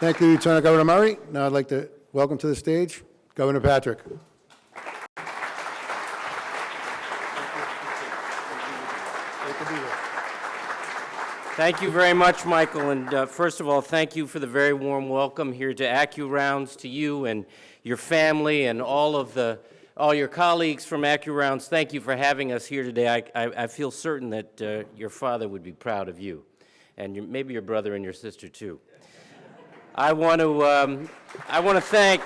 Thank you, Lieutenant Governor Murray. Now I'd like to welcome to the stage Governor Patrick. Thank you very much, Michael. And first of all, thank you for the very warm welcome here to AccuRounds, to you and your family and all your colleagues from AccuRounds. Thank you for having us here today. I feel certain that your father would be proud of you, and maybe your brother and your sister too. I want to thank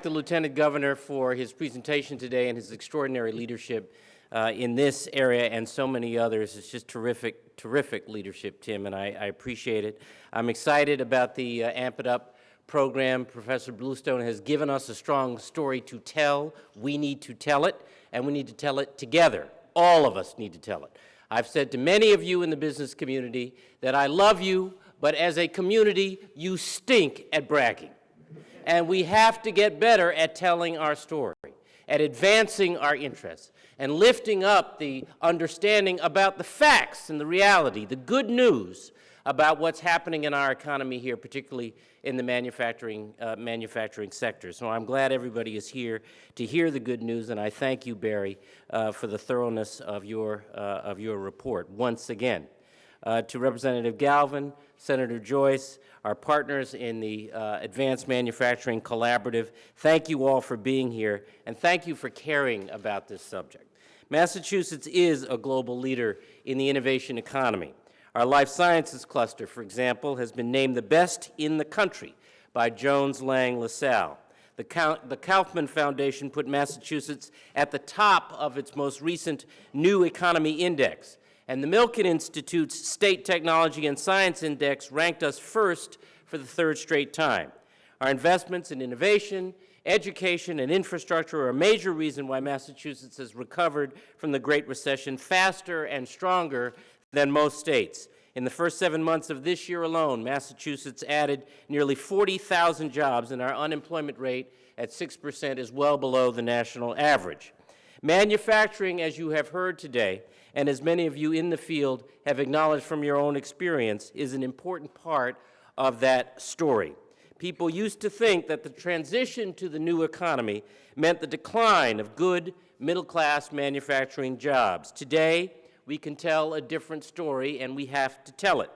the Lieutenant Governor for his presentation today and his extraordinary leadership in this area and so many others. It's just terrific leadership, Tim, and I appreciate it. I'm excited about the Amp It Up program. Professor Bluestone has given us a strong story to tell. We need to tell it, and we need to tell it together. All of us need to tell it. I've said to many of you in the business community that I love you, but as a community, you stink at bragging. And we have to get better at telling our story, at advancing our interests, and lifting up the understanding about the facts and the reality, the good news about what's happening in our economy here, particularly in the manufacturing sector. So I'm glad everybody is here to hear the good news, and I thank you, Barry, for the thoroughness of your report once again. To Representative Galvin, Senator Joyce, our partners in the Advanced Manufacturing Collaborative, thank you all for being here, and thank you for caring about this subject. Massachusetts is a global leader in the innovation economy. Our life sciences cluster, for example, has been named the best in the country by Jones Lang LaSalle. The Kaufman Foundation put Massachusetts at the top of its most recent New Economy Index. And the Milken Institute's State Technology and Science Index ranked us first for the third straight time. Our investments in innovation, education, and infrastructure are a major reason why Massachusetts has recovered from the Great Recession faster and stronger than most states. In the first 7 months of this year alone, Massachusetts added nearly 40,000 jobs, and our unemployment rate at 6% is well below the national average. Manufacturing, as you have heard today, and as many of you in the field have acknowledged from your own experience, is an important part of that story. People used to think that the transition to the new economy meant the decline of good, middle-class manufacturing jobs. Today, we can tell a different story, and we have to tell it.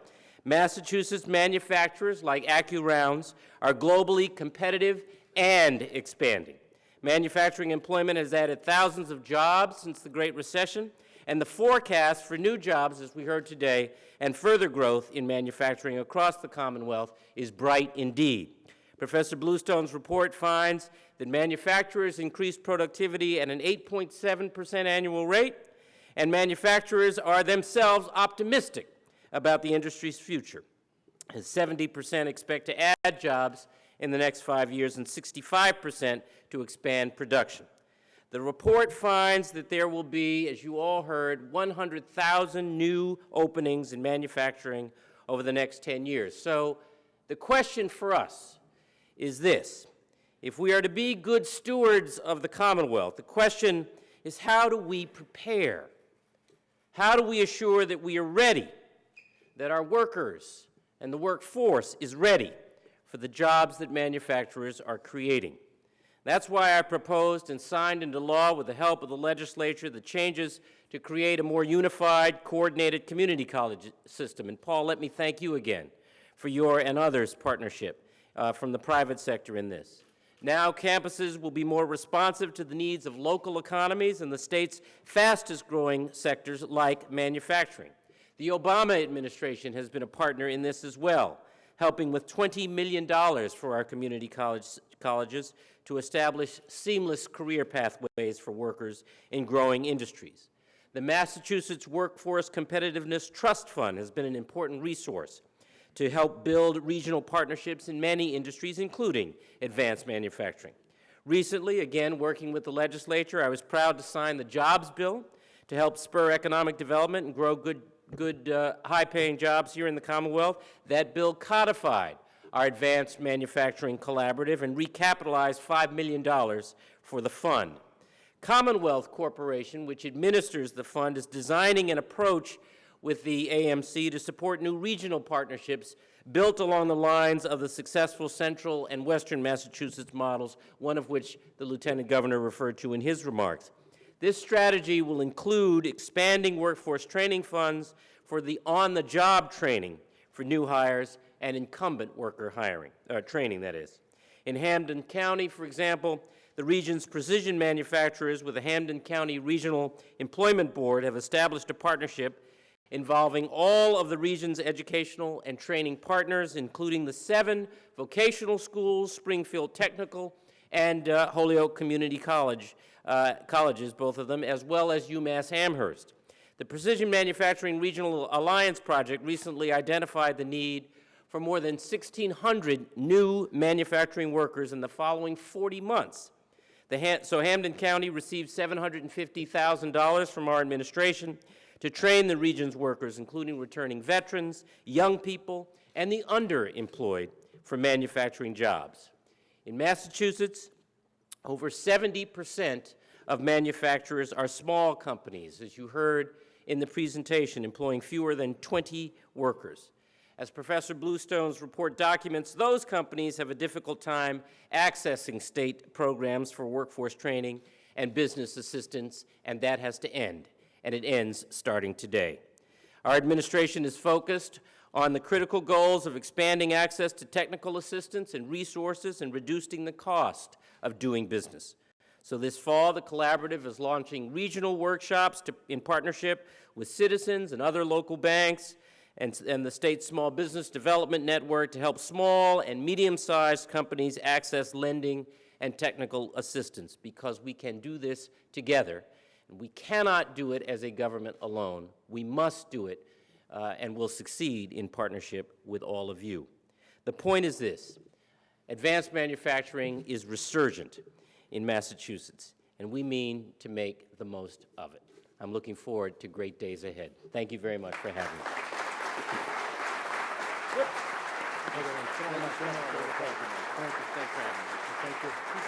Massachusetts manufacturers like AccuRounds are globally competitive and expanding. Manufacturing employment has added thousands of jobs since the Great Recession, and the forecast for new jobs, as we heard today, and further growth in manufacturing across the Commonwealth is bright indeed. Professor Bluestone's report finds that manufacturers increased productivity at an 8.7% annual rate, and manufacturers are themselves optimistic about the industry's future, as 70% expect to add jobs in the next 5 years and 65% to expand production. The report finds that there will be, as you all heard, 100,000 new openings in manufacturing over the next 10 years. So the question for us is this: if we are to be good stewards of the Commonwealth, the question is, how do we prepare? How do we assure that we are ready, that our workers and the workforce is ready for the jobs that manufacturers are creating? That's why I proposed and signed into law, with the help of the legislature, the changes to create a more unified, coordinated community college system. And Paul, let me thank you again for your and others' partnership from the private sector in this. Now campuses will be more responsive to the needs of local economies and the state's fastest growing sectors like manufacturing. The Obama administration has been a partner in this as well, helping with $20 million for our community colleges to establish seamless career pathways for workers in growing industries. The Massachusetts Workforce Competitiveness Trust Fund has been an important resource to help build regional partnerships in many industries, including advanced manufacturing. Recently, again, working with the legislature, I was proud to sign the Jobs Bill to help spur economic development and grow good high-paying jobs here in the Commonwealth. That bill codified our Advanced Manufacturing Collaborative and recapitalized $5 million for the fund. Commonwealth Corporation, which administers the fund, is designing an approach with the AMC to support new regional partnerships built along the lines of the successful central and western Massachusetts models, one of which the Lieutenant Governor referred to in his remarks. This strategy will include expanding workforce training funds for the on-the-job training for new hires and incumbent worker training, that is. In Hampden County, for example, the region's precision manufacturers with the Hampden County Regional Employment Board have established a partnership involving all of the region's educational and training partners, including the 7 vocational schools, Springfield Technical, and Holyoke Community colleges, both of them, as well as UMass Amherst. The Precision Manufacturing Regional Alliance Project recently identified the need for more than 1,600 new manufacturing workers in the following 40 months. So Hampden County received $750,000 from our administration to train the region's workers, including returning veterans, young people, and the underemployed for manufacturing jobs. In Massachusetts, over 70% of manufacturers are small companies, as you heard in the presentation, employing fewer than 20 workers. As Professor Bluestone's report documents, those companies have a difficult time accessing state programs for workforce training and business assistance, and that has to end, and it ends starting today. Our administration is focused on the critical goals of expanding access to technical assistance and resources and reducing the cost of doing business. So this fall, the Collaborative is launching regional workshops in partnership with citizens and other local banks and the state small business development network to help small and medium-sized companies access lending and technical assistance, because we can do this together. And we cannot do it as a government alone. We must do it and will succeed in partnership with all of you. The point is this: advanced manufacturing is resurgent in Massachusetts, and we mean to make the most of it. I'm looking forward to great days ahead. Thank you very much for having me. Thank you. Thanks for having me. Thank you.